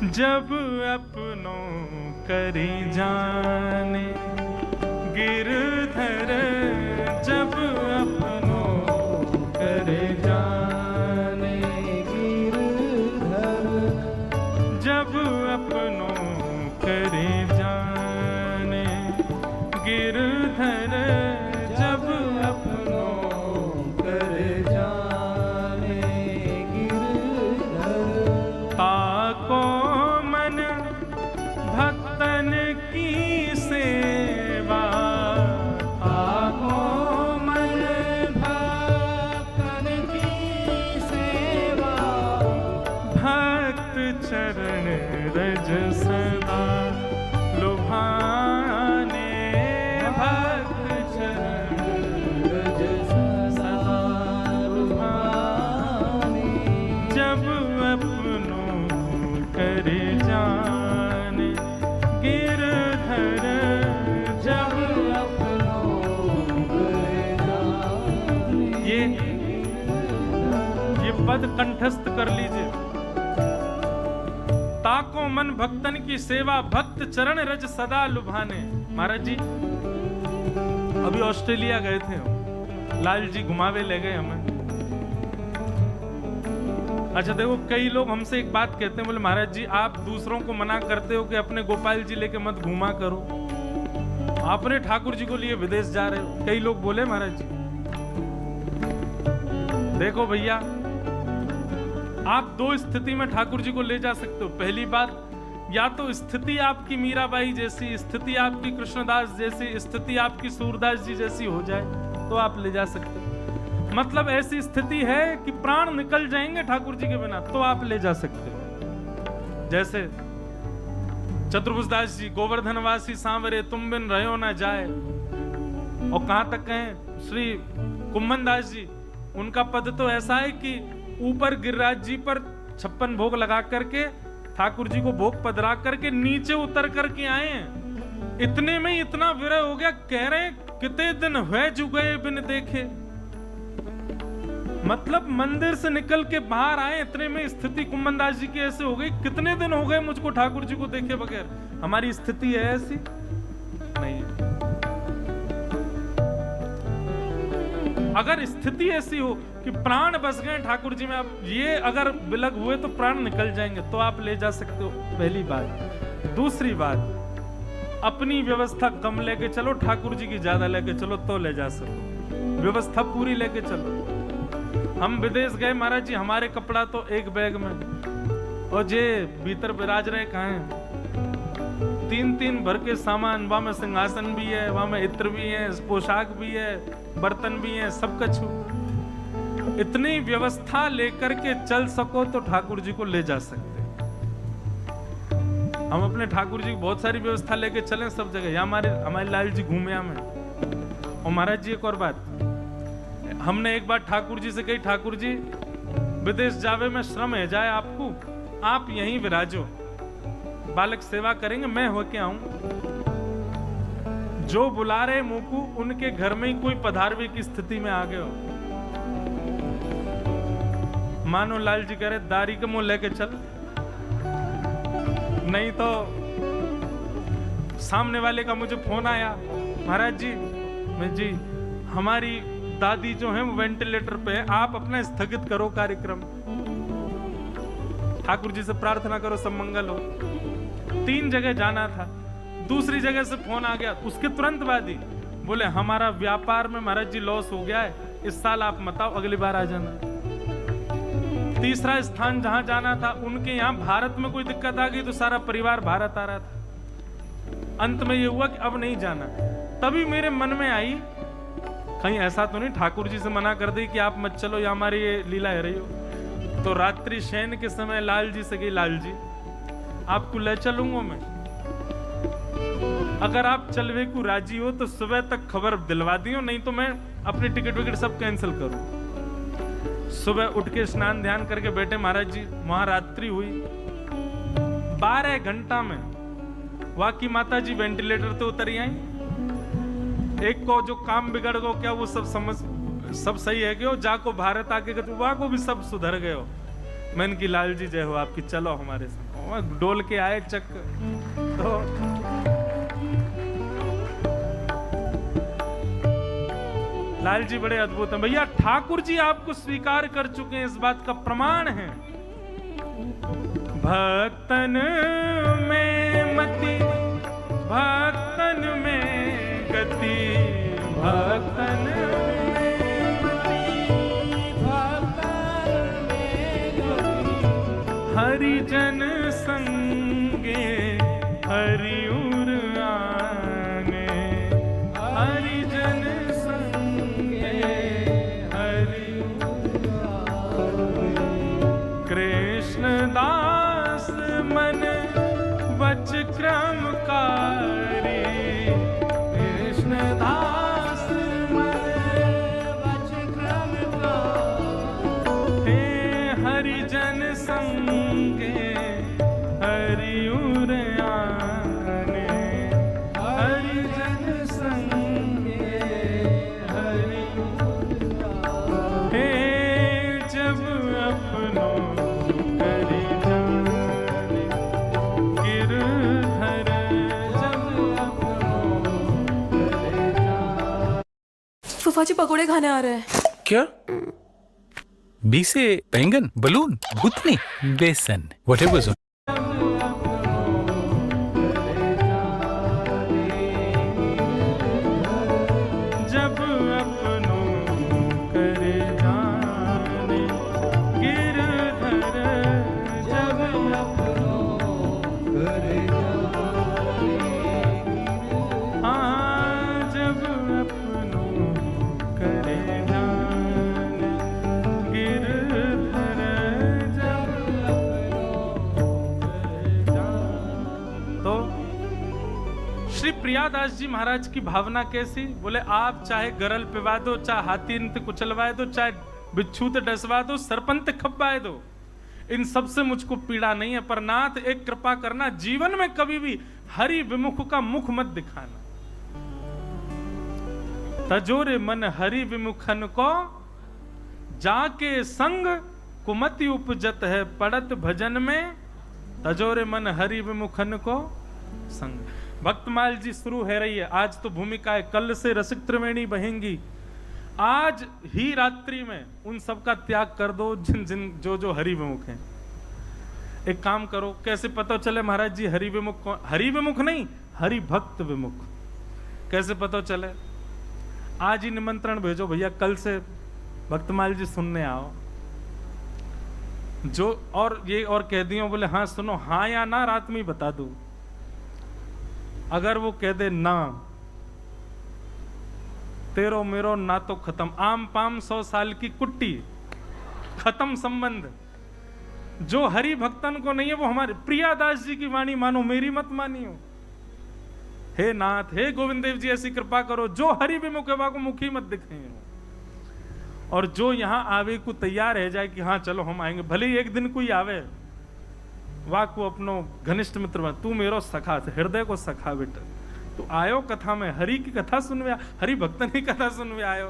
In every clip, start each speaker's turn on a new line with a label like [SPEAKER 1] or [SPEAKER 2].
[SPEAKER 1] जब अपनों करी जाने गिरधर, जब अपनों करे जाने गिरधर, जब अपनों करे जाने गिरधर, जब अपनों करे जाने गिरधर। ताको मन भक्तन की सेवा, ताको मन भक्तन की सेवा, भक्त चरण रज सदा लुभाने, भक्त चरण रज सदा लुभाने। जब अपनों करे जाने गिरधर, जब अपनों करे जाने। ये पद कंठस्थ कर लीजिए। ताको मन भक्तन की सेवा, भक्त चरण रज सदा लुभाने। महाराज जी अभी ऑस्ट्रेलिया गए थे, लाल जी घुमावे ले गए हमें। अच्छा देखो, कई लोग हमसे एक बात कहते हैं, बोले महाराज जी आप दूसरों को मना करते हो कि अपने गोपाल जी लेके मत घूमा करो, आपने ठाकुर जी को लिए विदेश जा रहे हो। कई लोग बोले महाराज जी देखो भैया, आप दो स्थिति में ठाकुर जी को ले जा सकते हो। पहली बात, या तो स्थिति आपकी मीराबाई जैसी, स्थिति आपकी कृष्णदास जैसी, स्थिति आपकी सूरदास जी जैसी हो जाए तो आप ले जा सकते हो। मतलब ऐसी स्थिति है कि प्राण निकल जाएंगे ठाकुर जी के बिना तो आप ले जा सकते हो। जैसे चतुर्भुजदास जी, गोवर्धनवासी सांवरे तुम बिन रहो ना जाए। और कहां तक कहें, श्री कुम्मन दास जी, उनका पद तो ऐसा है कि ऊपर गिरिराज जी पर 56 भोग लगा करके ठाकुर जी को भोग पधरा करके नीचे उतर करके आए हैं। इतने में इतना विरह हो गया, कह रहे कितने दिन हुए जुगे बिन देखे। मतलब मंदिर से निकल के बाहर आए, इतने में स्थिति कुम्मन दास जी की ऐसे हो गई, कितने दिन हो गए मुझको ठाकुर जी को देखे बगैर। हमारी स्थिति है ऐसी नहीं। अगर स्थिति ऐसी हो कि प्राण बस गए ठाकुर जी में, आप ये अगर विलग हुए तो प्राण निकल जाएंगे तो आप ले जा सकते हो, पहली बात। दूसरी बात, अपनी व्यवस्था कम लेके चलो, ठाकुर जी की ज्यादा लेके चलो तो ले जा सको। व्यवस्था पूरी लेके चलो। हम विदेश गए महाराज जी, हमारे कपड़ा तो एक बैग में, और जे भीतर विराज रहे कहाँ हैं 3-3 भर के सामान। वहां में सिंहासन भी है, वहां में इत्र भी है, पोशाक भी है, बर्तन भी है, सब कछु। इतनी व्यवस्था लेकर के चल सको तो ठाकुर जी को ले जा सकते। हम अपने ठाकुर जी की बहुत सारी व्यवस्था लेके चलें सब जगह। यहाँ हमारे लाल जी घूमे हमें। और महाराज जी एक और बात, हमने एक बार ठाकुर जी से कही, ठाकुर जी विदेश जावे में श्रम है जाए आपको, आप यहीं विराजो, बालक सेवा करेंगे, मैं होके आऊं। जो बुला रहे मुकू, उनके घर में ही कोई पधारवे की स्थिति में आ गए हो। मानो लाल जी कह रहे दारी के मुंह लेके चल, नहीं तो सामने वाले का मुझे फोन आया, महाराज जी मैं जी हमारी दादी जो है वो वेंटिलेटर पे है, आप अपना स्थगित करो कार्यक्रम, ठाकुर जी से प्रार्थना करो सब मंगल हो। 3 जगह जाना था, दूसरी जगह से फोन आ गया, उसके तुरंत बाद ही बोले हमारा व्यापार में महाराज जी लॉस हो गया है, इस साल आप मत आओ, अगली बार आ जाना। तीसरा स्थान जहां जाना था, उनके यहाँ भारत में कोई दिक्कत आ गई तो सारा परिवार भारत आ रहा था। अंत में ये हुआ कि अब नहीं जाना। तभी मेरे मन में आई, कहीं ऐसा तो नहीं ठाकुर जी से मना कर दी कि आप मत चलो, या हमारी ये लीला है रही हो। तो रात्रि शयन के समय लाल जी से गई, लाल जी आपको ले चलूंगा मैं, अगर आप चलवे को राजी हो तो सुबह तक खबर दिलवा दियो, नहीं तो मैं अपनी टिकट विकेट सब कैंसिल करूं। सुबह उठ के स्नान ध्यान करके बैठे महाराज जी, वहां रात्रि हुई। 12 घंटा में वाकी माता जी वेंटिलेटर तो उतरी आई। एक को जो काम बिगड़ गो क्या वो सब सही है क्यों, जाको भारत आके वहां को भी सब सुधर गए हो। मैंने की लाल जी जय हो आपकी, चलो हमारे साथ। डोल के आए चक। तो लाल जी बड़े अद्भुत हैं भैया। ठाकुर जी आपको स्वीकार कर चुके हैं, इस बात का प्रमाण है। भक्तन में मति, भक्तन में गति, भक्तन में मति, भक्तन में गति। हरिजन संगे हरिउर आने, हरिजन संगे हरिउर आने। कृष्णदास मन वच क्रमकारी, कृष्णदास मन वच क्रमकारी। हे हरिजन संगे हरिउर आने, हरिजन संगे हरिउर आने। हे जब अपनों करि जाने, गिरधर जब अपनों करि जाने।
[SPEAKER 2] फूफा जी पकोड़े खाने आ रहे हैं।
[SPEAKER 3] क्या? बी से बैंगन, बलून, भूतनी, बेसन, व्हाटएवर।
[SPEAKER 1] जब अपनों करे जाने, गिरधर जब अपनों करे जाने। हाँ जब अपनों करे जाने, गिरधर जब अपनों करे जाने। तो श्री प्रियादास जी महाराज की भावना कैसी? बोले आप चाहे गरल पिवा दो, चाहे हाथी कुचलवाए दो, चाहे बिच्छू ते डसवा दो, सरपंत खपवाए दो, इन सब से मुझको पीड़ा नहीं है। पर नाथ एक कृपा करना, जीवन में कभी भी हरि विमुख का मुख मत दिखाना। तजोरे मन हरि विमुखन को, जाके संग कुमति उपजत है पड़त भजन में। तजोरे मन हरि विमुखन को संग। भक्तमाल जी शुरू है रही है। आज तो भूमिका है, कल से रसिक त्रिवेणी बहेंगी। आज ही रात्रि में उन सब का त्याग कर दो जिन जिन जो जो हरि विमुख हैं। एक काम करो, कैसे पता चले महाराज जी हरि विमुख कौन? हरि विमुख नहीं, हरि भक्त विमुख। कैसे पता चले? आज ही निमंत्रण भेजो भैया, कल से भक्तमाल जी सुनने आओ। जो और ये और कह दियो बोले हाँ सुनो, हाँ या ना रात में ही बता दो। अगर वो कह दे ना, तेरो मेरो ना तो खत्म। आम पाम 100 साल की कुट्टी, खत्म संबंध। जो हरि भक्तन को नहीं है वो हमारे प्रियादास जी की वाणी मानो, मेरी मत मानियो। हे नाथ, हे गोविंद देव जी ऐसी कृपा करो, जो हरि विमुख है को मुखी मत दिखे। और जो यहां आवे को तैयार रह जाए कि हाँ चलो हम आएंगे, भले ही एक दिन कोई आवे, वाह को अपनो घनिष्ठ मित्र बन, तू मेरो सखा, हृदय को सखा बेटा। तू आयो कथा में, हरि की कथा सुनवे, हरि भक्तन की कथा सुनवे आयो।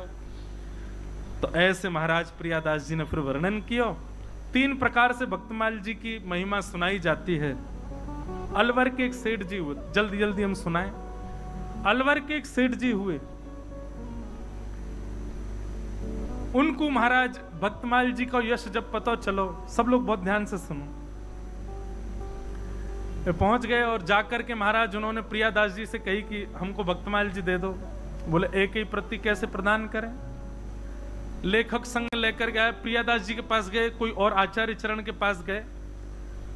[SPEAKER 1] तो ऐसे महाराज प्रियादास जी ने फिर वर्णन किया। 3 प्रकार से भक्तमाल जी की महिमा सुनाई जाती है। अलवर के एक सेठ जी हुए, जल्दी जल्दी हम सुनाएं। अलवर के एक सेठ जी हुए, उनको महाराज भक्तमाल जी का यश जब पता चलो, सब लोग बहुत ध्यान से सुनो, पहुंच गए और जाकर के महाराज उन्होंने प्रियादास जी से कही कि हमको भक्तमाल जी दे दो। बोले एक ही प्रति कैसे प्रदान करें? लेखक संग लेकर गए, प्रियादास जी के पास गए, कोई और आचार्य चरण के पास गए।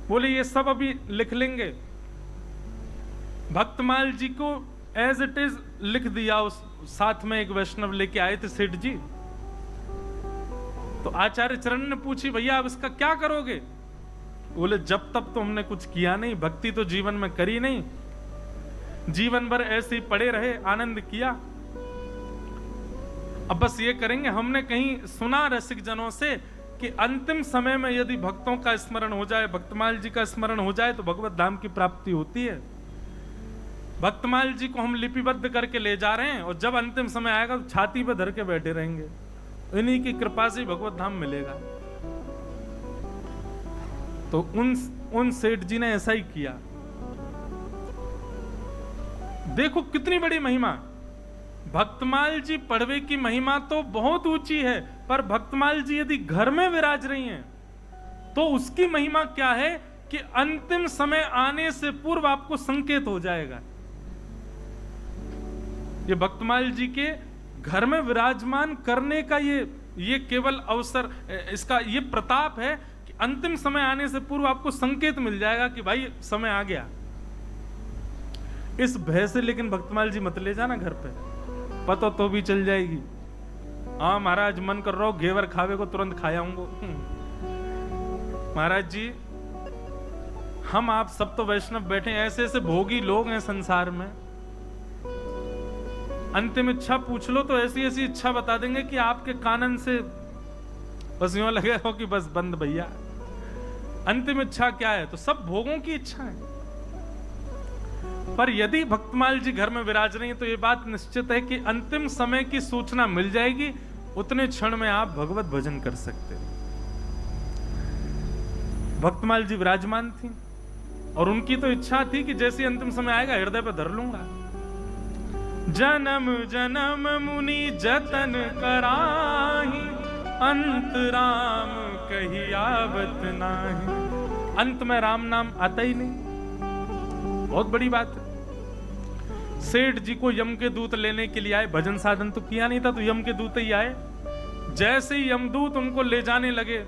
[SPEAKER 1] बोले ये सब अभी लिख लेंगे। भक्तमाल जी को एज इट इज लिख दिया। उस साथ में एक वैष्णव लेके आए थे सेठ जी। तो आचार्य चरण ने पूछी भैया अब इसका क्या करोगे? बोले जब तब तो हमने कुछ किया नहीं, भक्ति तो जीवन में करी नहीं, जीवन भर ऐसे ही पड़े रहे, आनंद किया। अब बस ये करेंगे, हमने कहीं सुना रसिक जनों से कि अंतिम समय में यदि भक्तों का स्मरण हो जाए, भक्तमाल जी का स्मरण हो जाए तो भगवत धाम की प्राप्ति होती है। भक्तमाल जी को हम लिपिबद्ध करके ले जा रहे हैं और जब अंतिम समय आएगा तो छाती पे धर के बैठे रहेंगे। इन्हीं की कृपा से भगवत धाम मिलेगा। तो उन उन सेठ जी ने ऐसा ही किया। देखो कितनी बड़ी महिमा। भक्तमाल जी पड़वे की महिमा तो बहुत ऊंची है, पर भक्तमाल जी यदि घर में विराज रही हैं तो उसकी महिमा क्या है कि अंतिम समय आने से पूर्व आपको संकेत हो जाएगा। ये भक्तमाल जी के घर में विराजमान करने का ये केवल अवसर, इसका ये प्रताप है कि अंतिम समय आने से पूर्व आपको संकेत मिल जाएगा कि भाई समय आ गया। इस भय से लेकिन भक्तमाल जी मत ले जाना घर पे, पता तो भी चल जाएगी। हाँ महाराज मन कर रहा हो घेवर खावे को तुरंत खा आऊंगो। महाराज जी हम आप सब तो वैष्णव बैठे, ऐसे ऐसे भोगी लोग हैं संसार में, अंतिम इच्छा पूछ लो तो ऐसी ऐसी इच्छा बता देंगे कि आपके कानन से बस यूं लगे हो कि बस बंद भैया। अंतिम इच्छा क्या है? तो सब भोगों की इच्छा है। पर यदि भक्तमाल जी घर में विराज रही हैं तो यह बात निश्चित है कि अंतिम समय की सूचना मिल जाएगी, उतने क्षण में आप भगवत भजन कर सकते हो। भक्तमाल जी विराजमान थी और उनकी तो इच्छा थी कि जैसे अंतिम समय आएगा हृदय पे धर लूंगा। जन्म जन्म मुनि जतन कराही, अंत राम कही आवत नाही। अंत में राम नाम आता ही नहीं, बहुत बड़ी बात है। सेठ जी को यम के दूत लेने के लिए आए, भजन साधन तो किया नहीं था, तो यम के दूत ही आए। जैसे ही यमदूत उनको ले जाने लगे,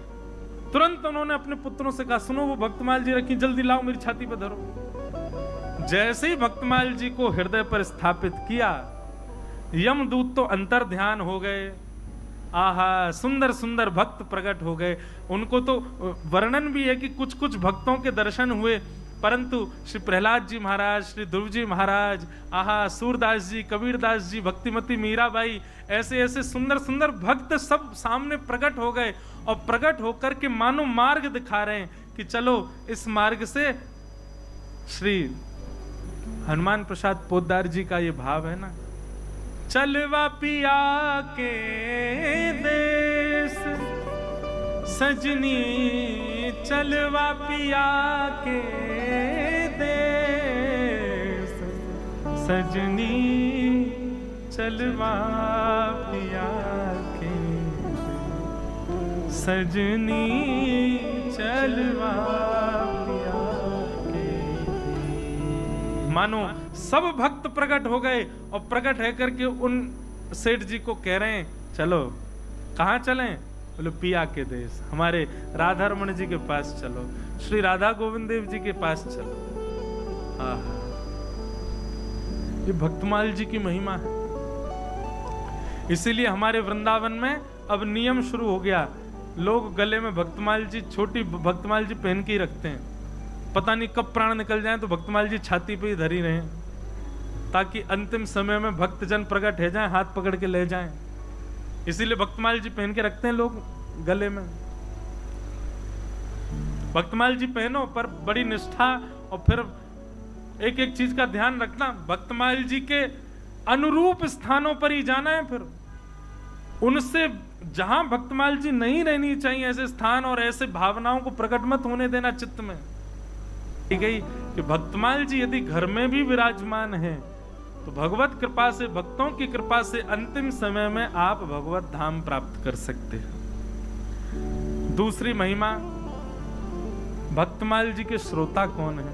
[SPEAKER 1] तुरंत उन्होंने अपने पुत्रों से कहा, सुनो वो भक्तमाल जी रखी, जल्दी लाओ मेरी छाती पर धरो। जैसे ही भक्तमाल जी को हृदय पर स्थापित किया, यमदूत तो अंतर ध्यान हो गए। आहा, सुंदर सुंदर भक्त प्रकट हो गए। उनको तो वर्णन भी है कि कुछ कुछ भक्तों के दर्शन हुए, परंतु श्री प्रहलाद जी महाराज, श्री ध्रुव जी महाराज, आहा, सूरदास जी, कबीरदास जी, भक्तिमती मीराबाई, ऐसे ऐसे सुंदर सुंदर भक्त सब सामने प्रकट हो गए और प्रकट होकर के मानो मार्ग दिखा रहे हैं कि चलो इस मार्ग से। श्री हनुमान प्रसाद पोद्दार जी का ये भाव है ना, चलवा पिया के देश सजनी, चलवा पिया के देश सजनी, चलवा पिया के सजनी, चलवा पिया के। मानो सब भक्त प्रकट हो गए और प्रकट है करके उन सेठ जी को कह रहे हैं, चलो कहाँ चलें? बोले पिया के देश, हमारे राधा रमन जी के पास चलो, श्री राधा गोविंद देव जी के पास चलो। आहा, ये भक्तमाल जी की महिमा है। इसीलिए हमारे वृंदावन में अब नियम शुरू हो गया, लोग गले में भक्तमाल जी, छोटी भक्तमाल जी पहन के ही रखते हैं। पता नहीं कब प्राण निकल जाए तो भक्तमाल जी छाती पे ही धरी रहे, ताकि अंतिम समय में भक्तजन प्रकट हो जाएं, हाथ पकड़ के ले जाएं। इसीलिए भक्तमाल जी पहन के रखते हैं लोग गले में। भक्तमाल जी पहनो, पर बड़ी निष्ठा, और फिर एक एक चीज का ध्यान रखना, भक्तमाल जी के अनुरूप स्थानों पर ही जाना है। फिर उनसे जहां भक्तमाल जी नहीं रहनी चाहिए ऐसे स्थान और ऐसे भावनाओं को प्रकट मत होने देना चित्त में। गई कि भक्तमाल जी यदि घर में भी विराजमान हैं तो भगवत कृपा से, भक्तों की कृपा से अंतिम समय में आप भगवत धाम प्राप्त कर सकते हैं। दूसरी महिमा, भक्तमाल जी के श्रोता कौन है?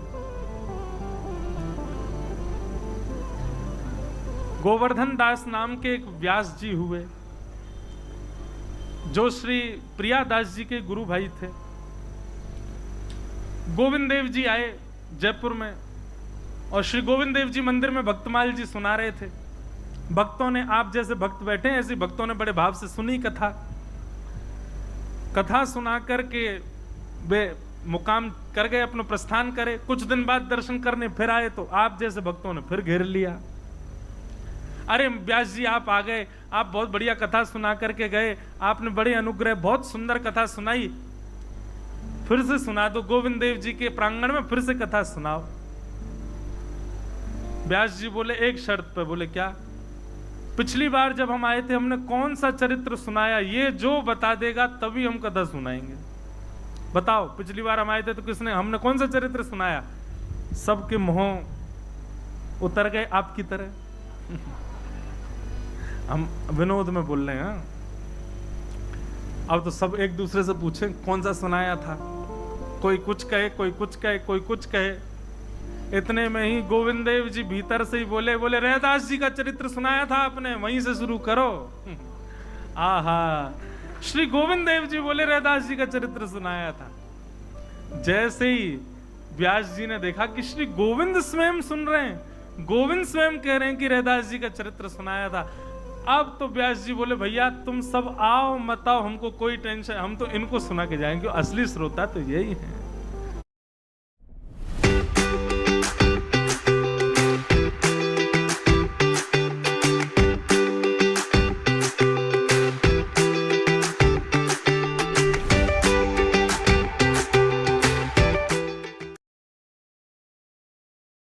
[SPEAKER 1] गोवर्धन दास नाम के एक व्यास जी हुए, जो श्री प्रिया दास जी के गुरु भाई थे। गोविंद देव जी आए जयपुर में और श्री गोविंद देव जी मंदिर में भक्तमाल जी सुना रहे थे। भक्तों ने, आप जैसे भक्त बैठे हैं ऐसे भक्तों ने बड़े भाव से सुनी कथा सुना करके वे मुकाम कर गए, अपना प्रस्थान करे। कुछ दिन बाद दर्शन करने फिर आए तो आप जैसे भक्तों ने फिर घेर लिया। अरे व्यास जी आप आ गए, आप बहुत बढ़िया कथा सुना करके गए, आपने बड़े अनुग्रह, बहुत सुंदर कथा सुनाई, फिर से सुना दो, गोविंद देव जी के प्रांगण में फिर से कथा सुनाओ। व्यास जी बोले एक शर्त पे। बोले क्या? पिछली बार जब हम आए थे हमने कौन सा चरित्र सुनाया, ये जो बता देगा तभी हम कथा सुनाएंगे। बताओ, पिछली बार हम आए थे तो किसने, हमने कौन सा चरित्र सुनाया? सबके मुंह उतर गए आपकी तरह। हम विनोद में बोल रहे हैं। हाँ? अब तो सब एक दूसरे से पूछे कौन सा सुनाया था, कोई कुछ कहे, कोई कुछ कहे, कोई कुछ कहे। इतने में ही गोविंद देव जी भीतर से ही बोले, बोले रैदास जी का चरित्र सुनाया था आपने, वहीं से शुरू करो। आहा, श्री गोविंद देव जी बोले रैदास जी का चरित्र सुनाया था। जैसे ही व्यास जी ने देखा कि श्री गोविंद स्वयं सुन रहे हैं, गोविंद स्वयं कह रहे हैं कि रैदास जी का चरित्र सुनाया था, अब तो व्यास जी बोले भैया तुम सब आओ मत आओ, हमको कोई टेंशन, हम तो इनको सुना के जाएंगे, असली श्रोता तो यही है।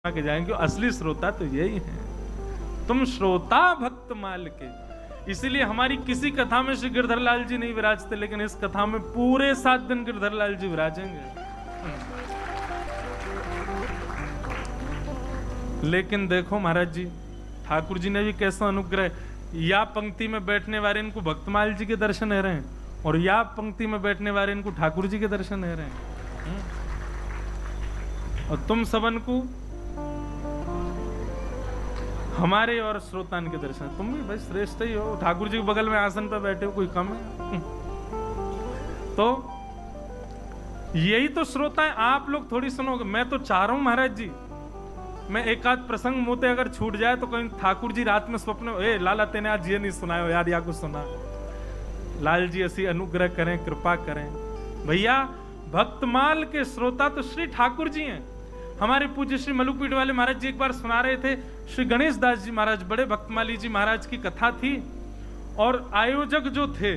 [SPEAKER 1] के जाएंगे, असली श्रोता तो यही है। तुम श्रोता भक्त माल के। इसीलिए हमारी किसी कथा में श्री गिरधर लाल जी नहीं विराजते, लेकिन इस कथा में पूरे 7 दिन गिरधर लाल जी विराजेंगे। लेकिन देखो महाराज जी, ठाकुर जी ने भी कैसा अनुग्रह, या पंक्ति में बैठने वाले इनको भक्तमाल जी के दर्शन हो रहे हैं, और या पंक्ति में बैठने वाले इनको ठाकुर जी के दर्शन हो रहे हैं। और तुम सबन को हमारे और श्रोतान के दर्शन, तुम भी भाई श्रेष्ठ ही हो, ठाकुर जी के बगल में आसन पर बैठे हो, कोई कम है? तो यही तो श्रोता है। आप लोग थोड़ी सुनोगे, मैं तो चाह रहा हूं महाराज जी, मैं एक आध प्रसंग मोते अगर छूट जाए तो कहीं ठाकुर जी रात में स्वप्न, ए लाला तेने आज ये नहीं सुनायो यार, या कुछ सुना। लाल जी ऐसी अनुग्रह करें, कृपा करें। भैया भक्तमाल के श्रोता तो श्री ठाकुर जी हैं। हमारे पूज्य श्री मलुकपीठ वाले महाराज जी एक बार सुना रहे थे, श्री गणेश दास जी महाराज, बड़े भक्तमाली जी महाराज की कथा थी, और आयोजक जो थे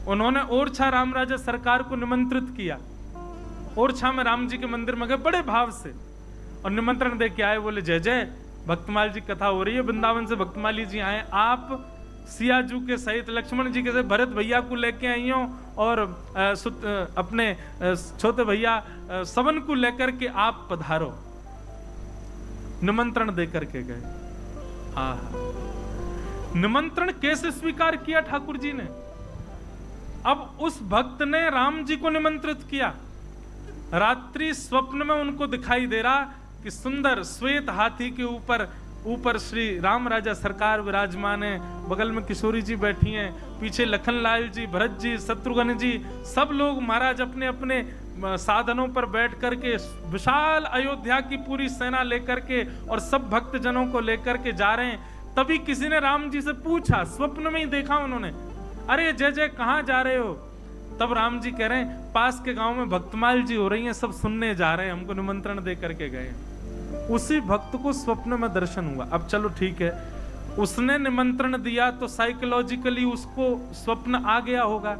[SPEAKER 1] उन्होंने ओरछा राम राजा सरकार को निमंत्रित किया। ओरछा में राम जी के मंदिर में गए बड़े भाव से, और निमंत्रण दे के आए, बोले जय जय, भक्तमाल जी कथा हो रही है, वृंदावन से भक्तमाली जी आए, आप सियाजू के सहित लक्ष्मण जी के सहित भरत भैया को लेके आई हो, और अपने छोटे भैया सबन को लेकर के आप पधारो। निमंत्रण दे करके गए। निमंत्रण कैसे स्वीकार किया ठाकुर जी ने? अब उस भक्त ने राम जी को निमंत्रित किया। रात्रि स्वप्न में उनको दिखाई दे रहा कि सुंदर श्वेत हाथी के ऊपर श्री राम राजा सरकार विराजमान है, बगल में किशोरी जी बैठी हैं, पीछे लखन लाल जी, भरत जी, शत्रुघ्न जी, सब लोग महाराज अपने अपने साधनों पर बैठ करके विशाल अयोध्या की पूरी सेना लेकर के और सब भक्त जनों को लेकर के जा रहे हैं। तभी किसी ने राम जी से पूछा, स्वप्न में ही देखा उन्होंने, अरे जय जय कहाँ जा रहे हो? तब राम जी कह रहे हैं पास के गांव में भक्तमाल जी हो रही हैं, सब सुनने जा रहे हैं, हमको निमंत्रण दे करके गए। उसी भक्त को स्वप्न में दर्शन हुआ। अब चलो ठीक है, उसने निमंत्रण दिया तो साइकोलॉजिकली उसको स्वप्न आ गया होगा।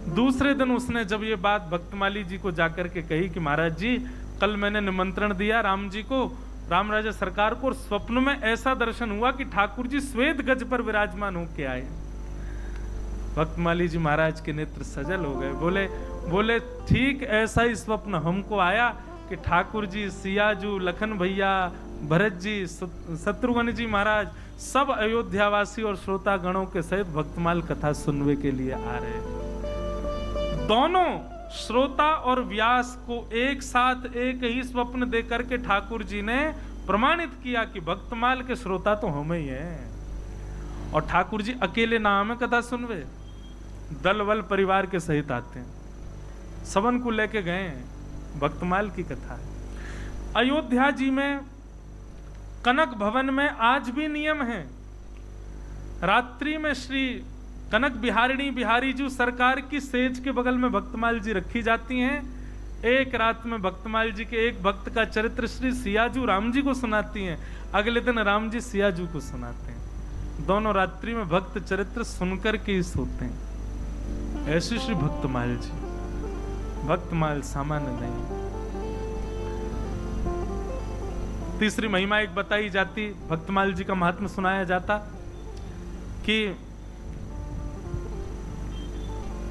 [SPEAKER 1] दूसरे दिन उसने जब ये बात भक्तमाली जी को जाकर के कही कि महाराज जी कल मैंने निमंत्रण दिया राम जी को, राम राजा सरकार को, और स्वप्न में ऐसा दर्शन हुआ कि ठाकुर जी श्वेत गज पर विराजमान होके आए। भक्तमाली जी महाराज के नेत्र सजल हो गए, बोले ठीक ऐसा ही स्वप्न हमको आया कि ठाकुर जी, सियाजू, लखन भैया, भरत जी, शत्रुघ्न जी महाराज सब अयोध्यावासी और श्रोता गणों के सहित भक्तमाल कथा सुनने के लिए आ रहे। दोनों श्रोता और व्यास को एक साथ एक ही स्वप्न देकर के ठाकुर जी ने प्रमाणित किया कि भक्तमाल के श्रोता तो हम ही हैं। और ठाकुर जी अकेले ना हमें कथा सुनवे, दल बल परिवार के सहित आते हैं, सबन को लेके गए हैं। भक्तमाल की कथा है। अयोध्या जी में कनक भवन में आज भी नियम है, रात्रि में श्री कनक बिहारिणी बिहारी जी सरकार की सेज के बगल में भक्तमाल जी रखी जाती हैं। एक रात में भक्तमाल जी के एक भक्त का चरित्र श्री सियाजू राम जी को सुनाती हैं, अगले दिन राम जी सियाजू को सुनाते हैं। दोनों रात्रि में भक्त चरित्र सुनकर के ही सोते हैं। ऐसे श्री भक्तमाल जी, भक्तमाल सामान्य नहीं। तीसरी महिमा एक बताई जाती, भक्तमाल जी का महात्म्य सुनाया जाता कि